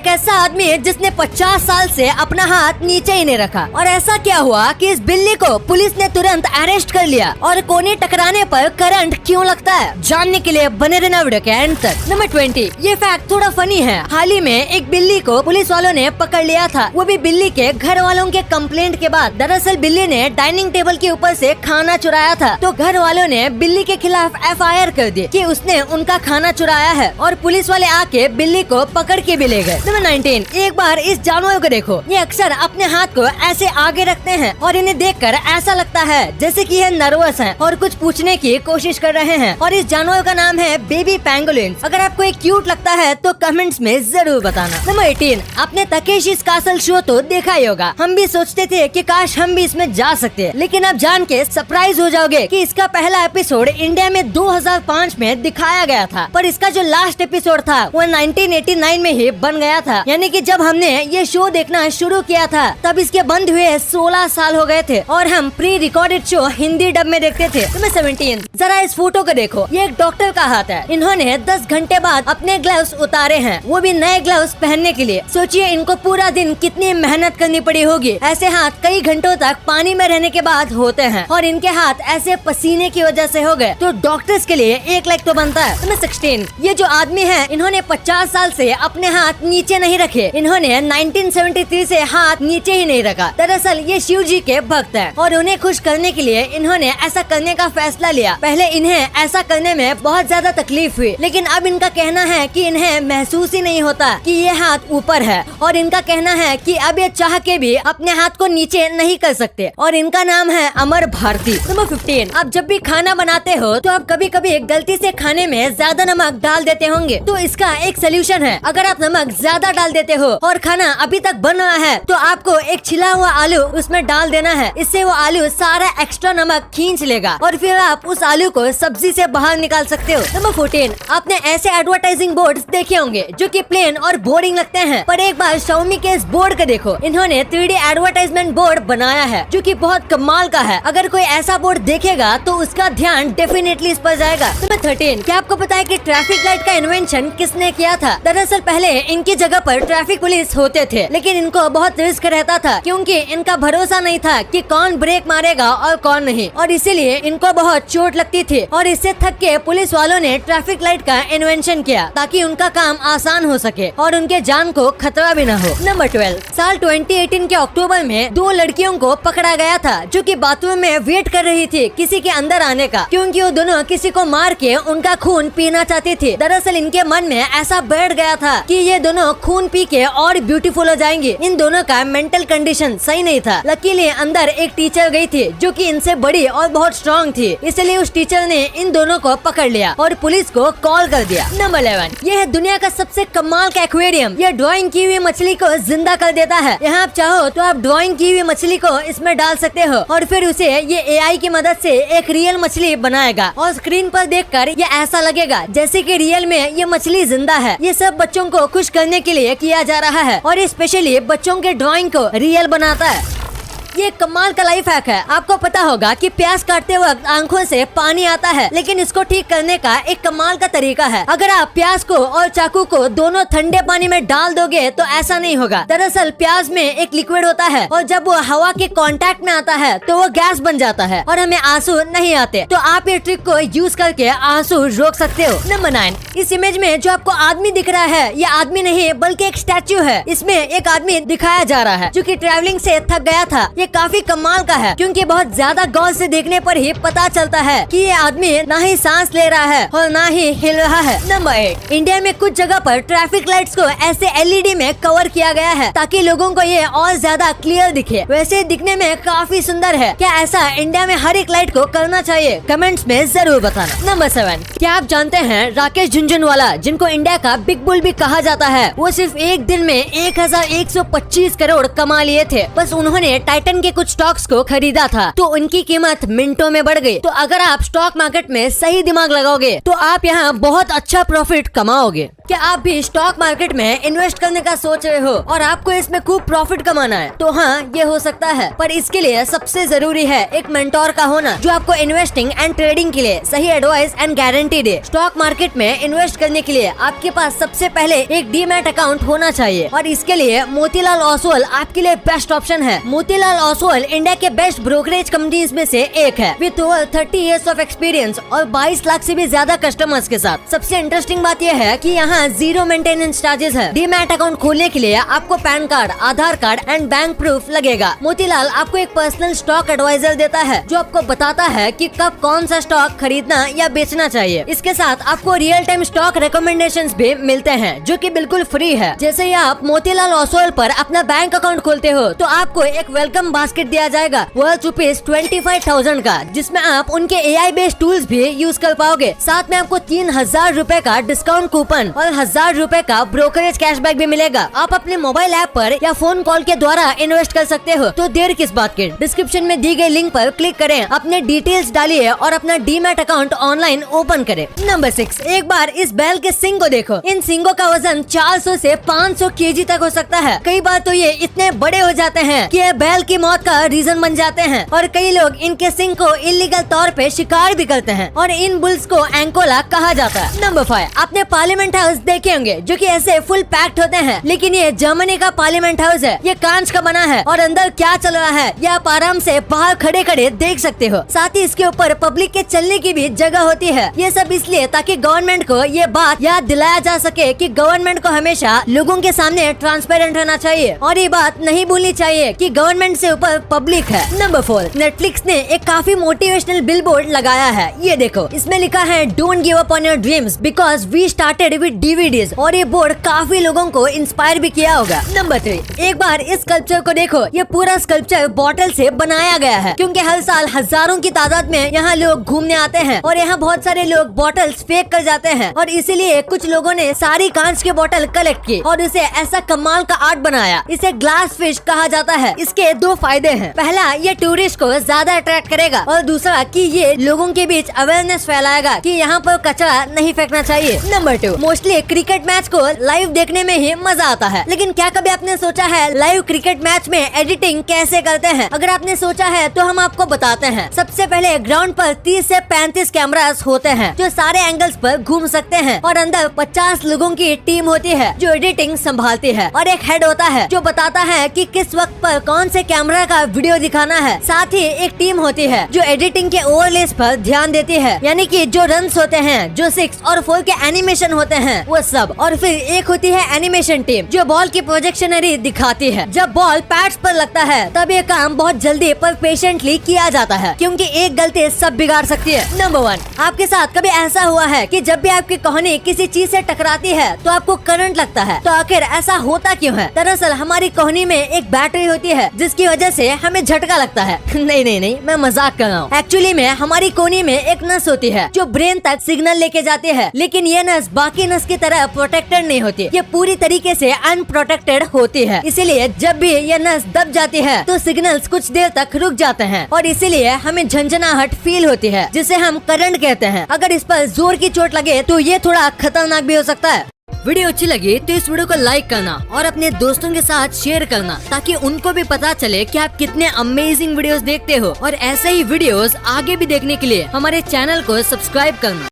ऐसा आदमी है जिसने 50 साल से अपना हाथ नीचे ही नहीं रखा। और ऐसा क्या हुआ कि इस बिल्ली को पुलिस ने तुरंत अरेस्ट कर लिया। और कोने टकराने पर करंट क्यों लगता है, जानने के लिए बने रहना वीडियो के एंड तक। नंबर 20, ये फैक्ट थोड़ा फनी है। हाल ही में एक बिल्ली को पुलिस वालों ने पकड़ लिया था, वो भी बिल्ली के घर वालों के कंप्लेंट के बाद। दरअसल बिल्ली ने डाइनिंग टेबल के ऊपर से खाना चुराया था, तो घर वालों ने बिल्ली के खिलाफ FIR कर दी कि उसने उनका खाना चुराया है, और पुलिस वाले आके बिल्ली को पकड़ के भी ले गए। नंबर 19, एक बार इस जानवर को देखो, ये अक्सर अपने हाथ को ऐसे आगे रखते हैं और इन्हें देखकर ऐसा लगता है जैसे कि ये नर्वस हैं और कुछ पूछने की कोशिश कर रहे हैं। और इस जानवर का नाम है बेबी पेंगुलिन। अगर आपको एक क्यूट लगता है तो कमेंट्स में जरूर बताना। नंबर 18, आपने तकेशी's कासल शो तो देखा ही होगा। हम भी सोचते थे कि काश हम भी इसमें जा सकते, लेकिन अब जान के सरप्राइज हो जाओगे कि इसका पहला एपिसोड इंडिया में 2005 में दिखाया गया था, पर इसका जो लास्ट एपिसोड था वो 1989 में ही बन गया था। यानी कि जब हमने ये शो देखना शुरू किया था तब इसके बंद हुए 16 साल हो गए थे, और हम pre recorded show Hindi dub में देखते थे। नंबर 17, जरा इस फोटो को देखो, ये एक डॉक्टर का हाथ है। इन्होंने 10 घंटे बाद अपने ग्लव्स उतारे हैं, वो भी नए ग्लव्स पहनने के लिए। सोचिए इनको पूरा दिन कितनी मेहनत करनी पड़ी होगी। ऐसे हाथ कई घंटों तक पानी में रहने के बाद होते हैं, और इनके हाथ ऐसे पसीने की वजह से हो गए, तो डॉक्टर्स के लिए एक लाइक तो बनता है। नंबर 16, ये जो आदमी है इन्होंने 50 साल से अपने हाथ नीचे नहीं रखे। इन्होंने 1973 से हाथ नीचे ही नहीं रखा। दरअसल ये शिव जी के भक्त हैं, और उन्हें खुश करने के लिए इन्होंने ऐसा करने का फैसला लिया। पहले इन्हें ऐसा करने में बहुत ज्यादा तकलीफ हुई, लेकिन अब इनका कहना है कि इन्हें महसूस ही नहीं होता कि ये हाथ ऊपर है, और इनका कहना है कि अब ये चाह के भी अपने हाथ को नीचे नहीं कर सकते। और इनका नाम है अमर भारती। नंबर 15, आप जब भी खाना बनाते हो तो आप कभी कभी गलती से खाने में ज्यादा नमक डाल देते होंगे, तो इसका एक सोल्यूशन है। अगर आप नमक ज्यादा डाल देते हो और खाना अभी तक बन रहा है तो आपको एक छिला हुआ आलू उसमें डाल देना है। इससे वो आलू सारा एक्स्ट्रा नमक खींच लेगा, और फिर आप उस आलू को सब्जी से बाहर निकाल सकते हो। नंबर 14, आपने ऐसे एडवर्टाइजिंग बोर्ड देखे होंगे जो कि प्लेन और बोरिंग लगते हैं, पर एक बार Xiaomi के इस बोर्ड को देखो। इन्होंने 3D एडवर्टाइजमेंट बोर्ड बनाया है जो कि बहुत कमाल का है। अगर कोई ऐसा बोर्ड देखेगा तो उसका ध्यान डेफिनेटली इस पर जाएगा। नंबर 13, क्या आपको पता है कि ट्रैफिक लाइट का इन्वेंशन किसने किया था? दरअसल पहले इनकी जगह पर ट्रैफिक पुलिस होते थे, लेकिन इनको बहुत रिस्क रहता था क्योंकि इनका भरोसा नहीं था कि कौन ब्रेक मारेगा और कौन नहीं, और इसीलिए इनको बहुत चोट लगती थी। और इससे थक के पुलिस वालों ने ट्रैफिक लाइट का इन्वेंशन किया ताकि उनका काम आसान हो सके और उनके जान को खतरा भी न हो। नंबर 12, साल 2018 के अक्टूबर में 2 लड़कियों को पकड़ा गया था जो कि बाथरूम में वेट कर रही थी किसी के अंदर आने का, क्योंकि वो दोनों किसी को मार के उनका खून पीना चाहती थी। दरअसल इनके मन में ऐसा बैठ गया था कि ये दोनों खून पी के और ब्यूटीफुल हो जाएंगी। इन दोनों का मेंटल कंडीशन सही नहीं था। लकीली अंदर एक टीचर गई थी जो कि इनसे बड़ी और बहुत स्ट्रॉन्ग थी, इसलिए उस टीचर ने इन दोनों को पकड़ लिया और पुलिस को कॉल कर दिया। नंबर 11, ये है दुनिया का सबसे कमाल का एक्वेरियम। ये ड्राइंग की हुई मछली को जिंदा कर देता है। यहाँ आप चाहो तो आप ड्राइंग की हुई मछली को इसमें डाल सकते हो और फिर उसे ये AI की मदद से एक रियल मछली बनाएगा, और स्क्रीन पर देखकर ये ऐसा लगेगा जैसे कि रियल में ये मछली जिंदा है। ये सब बच्चों को खुश करने के लिए किया जा रहा है, और स्पेशली बच्चों के ड्राइंग को रियल बनाता है। ये कमाल का लाइफ हैक है। आपको पता होगा कि प्याज काटते वक्त आंखों से पानी आता है, लेकिन इसको ठीक करने का एक कमाल का तरीका है। अगर आप प्याज को और चाकू को दोनों ठंडे पानी में डाल दोगे तो ऐसा नहीं होगा। दरअसल प्याज में एक लिक्विड होता है, और जब वो हवा के कांटेक्ट में आता है तो वो गैस बन जाता है और हमें आंसू नहीं आते। तो आप ये ट्रिक को यूज करके आंसू रोक सकते हो। नंबर 9, इस इमेज में जो आपको आदमी दिख रहा है ये आदमी नहीं बल्कि एक स्टैच्यू है। इसमें एक आदमी दिखाया जा रहा है जो कि ट्रैवलिंग से थक गया था। ये काफी कमाल का है क्योंकि बहुत ज्यादा गौर से देखने पर ही पता चलता है कि ये आदमी ना ही सांस ले रहा है और ना ही हिल रहा है। नंबर 8, इंडिया में कुछ जगह पर ट्रैफिक लाइट्स को ऐसे LED में कवर किया गया है ताकि लोगों को ये और ज्यादा क्लियर दिखे। वैसे दिखने में काफी सुंदर है। क्या ऐसा इंडिया में हर एक लाइट को करना चाहिए? कमेंट्स में जरूर बताना। नंबर 7, क्या आप जानते हैं राकेश झुनझुनवाला, जिनको इंडिया का बिग बुल भी कहा जाता है, वो सिर्फ एक दिन में 1125 करोड़ कमा लिए थे। बस उन्होंने टाइटैनिक टाइटन के कुछ स्टॉक्स को खरीदा था तो उनकी कीमत मिनटों में बढ़ गई। तो अगर आप स्टॉक मार्केट में सही दिमाग लगाओगे तो आप यहाँ बहुत अच्छा प्रॉफिट कमाओगे। क्या आप भी स्टॉक मार्केट में इन्वेस्ट करने का सोच रहे हो और आपको इसमें खूब प्रॉफिट कमाना है? तो हाँ, ये हो सकता है, पर इसके लिए सबसे जरूरी है एक मेंटोर का होना जो आपको इन्वेस्टिंग एंड ट्रेडिंग के लिए सही advice and guarantee they. Stock market में इन्वेस्ट करने के लिए आपके पास सबसे पहले एक डीमैट अकाउंट होना चाहिए और इसके लिए मोतीलाल ओसवाल आपके लिए बेस्ट ऑप्शन है। मोतीलाल ओसवाल इंडिया के बेस्ट ब्रोकरेज कंपनीज में से एक है with over 30 years of experience और 22 लाख से भी ज्यादा कस्टमर्स के साथ। सबसे इंटरेस्टिंग बात यह है कि यहाँ जीरो मेंटेनेंस चार्जेस है। डीमैट अकाउंट खोलने के लिए आपको pan card, Aadhaar card and bank proof लगेगा। मोतीलाल आपको एक पर्सनल स्टॉक एडवाइजर देता है जो आपको बताता है कि कब कौन सा स्टॉक खरीदना या बेचना चाहिए। इसके साथ आपको रियल टाइम स्टॉक रिकमेंडेशंस भी मिलते हैं जो कि बिल्कुल फ्री है। जैसे ही आप मोतीलाल ओसवाल पर अपना बैंक अकाउंट खोलते हो तो आपको एक वेलकम बास्केट दिया जाएगा वर्थ ₹25,000 का, जिसमें आप उनके AI बेस्ड टूल्स भी यूज कर पाओगे। साथ में आपको 3,000 रूपए का डिस्काउंट कूपन और 1,000 रूपए का ब्रोकरेज कैशबैक भी मिलेगा। आप अपने मोबाइल ऐप पर या फोन कॉल के द्वारा इन्वेस्ट कर सकते हो। तो देर किस बात की, डिस्क्रिप्शन में दी गई लिंक पर क्लिक करें, अपने डिटेल्स डालिए और अपना डीमैट अकाउंट ऑनलाइन ओपन करें। नंबर 6, एक बार इस बैल के सींग को देखो। इन सींगों का वजन 400 से 500 केजी तक हो सकता है। कई बार तो ये इतने बड़े हो जाते हैं कि ये बैल की मौत का रीजन बन जाते हैं और कई लोग इनके सींग को इलीगल तौर पे शिकार भी करते हैं और इन बुल्स को एंकोला कहा जाता है। नंबर 5, आपने पार्लियामेंट हाउस देखे होंगे जो कि ऐसे फुल पैक्ड होते हैं, लेकिन ये जर्मनी का पार्लियामेंट हाउस है। ये कांच का बना है और अंदर क्या चल रहा है ये आप आराम से बाहर खड़े खड़े देख सकते हो। साथ ही इसके ऊपर पब्लिक के चलने की भी जगह होती है। ये सब इसलिए ताकि गवर्नमेंट को ये बात याद दिलाया जा सके कि गवर्नमेंट को हमेशा लोगों के सामने ट्रांसपेरेंट रहना चाहिए और ये बात नहीं भूलनी चाहिए कि गवर्नमेंट से ऊपर पब्लिक है। नंबर 4, नेटफ्लिक्स ने एक काफी मोटिवेशनल बिलबोर्ड लगाया है। ये देखो, इसमें लिखा है don't give up on your dreams because we started with DVDs और ये बोर्ड काफी लोगों को इंस्पायर भी किया होगा। नंबर 3, एक बार इस स्कल्पचर को देखो। ये पूरा स्कल्पचर बॉटल से बनाया गया है क्योंकि हर साल हजारों की तादाद में यहाँ लोग घूमने आते हैं और यहाँ बहुत सारे लोग बॉटल्स फेंक कर जाते हैं और इसीलिए कुछ लोगों ने सारी कांच की बोतल कलेक्ट की और इसे ऐसा कमाल का आर्ट बनाया। इसे ग्लास फिश कहा जाता है। इसके 2 फायदे हैं। पहला, ये टूरिस्ट को ज्यादा अट्रैक्ट करेगा और दूसरा कि ये लोगों के बीच अवेयरनेस फैलाएगा कि यहाँ पर कचरा नहीं फेंकना चाहिए। नंबर 2, मोस्टली क्रिकेट मैच को लाइव देखने में ही मजा आता है, लेकिन क्या कभी आपने सोचा है लाइव क्रिकेट मैच में एडिटिंग कैसे करते हैं? अगर आपने सोचा है तो हम आपको बताते हैं। सबसे पहले ग्राउंड पर 30 से 35 कैमरास होते हैं जो सारे एंगल्स पर घूम सकते हैं और अंदर 50 लोगों की टीम होती है जो एडिटिंग संभालती है और एक हेड होता है जो बताता है कि किस वक्त पर कौन से कैमरा का वीडियो दिखाना है। साथ ही एक टीम होती है जो एडिटिंग के ओवरलेस पर ध्यान देती है, यानी कि जो रन्स होते हैं, जो 6 और 4 के एनिमेशन होते हैं वो सब। और फिर एक होती है एनिमेशन टीम जो बॉल की प्रोजेक्शनरी दिखाती है। जब बॉल पैड्स पर लगता है तब ये काम बहुत जल्दी पर पेशेंटली किया जाता है क्योंकि एक गलती सब बिगाड़ सकती है। नंबर 1, आपके साथ कभी ऐसा हुआ है कि जब भी आपकी कहानी किसी चीज से टकराती है तो आपको करंट लगता है? तो आखिर ऐसा होता क्यों है? दरअसल हमारी कहानी में एक बैटरी होती है जिसकी वजह से हमें झटका लगता है। नहीं, मैं मजाक कर रहा हूँ। एक्चुअली में हमारी कोहनी में एक नस होती है जो ब्रेन तक सिग्नल लेके जाती है, लेकिन ये नस बाकी नस की तरह प्रोटेक्टेड नहीं होती। ये पूरी तरीके से अनप्रोटेक्टेड होती है। इसीलिए जब भी ये नस दब जाती है तो सिग्नल्स कुछ देर तक रुक जाते हैं और इसीलिए हमें झंझनाहट फील होती है जिसे हम करंट कहते हैं। अगर इस पर जोर की चोट लगे तो ये थोड़ा खतरनाक भी हो सकता है। वीडियो अच्छी लगी तो इस वीडियो को लाइक करना और अपने दोस्तों के साथ शेयर करना ताकि उनको भी पता चले कि आप कितने अमेजिंग वीडियोस देखते हो और ऐसे ही वीडियोस आगे भी देखने के लिए हमारे चैनल को सब्सक्राइब करना।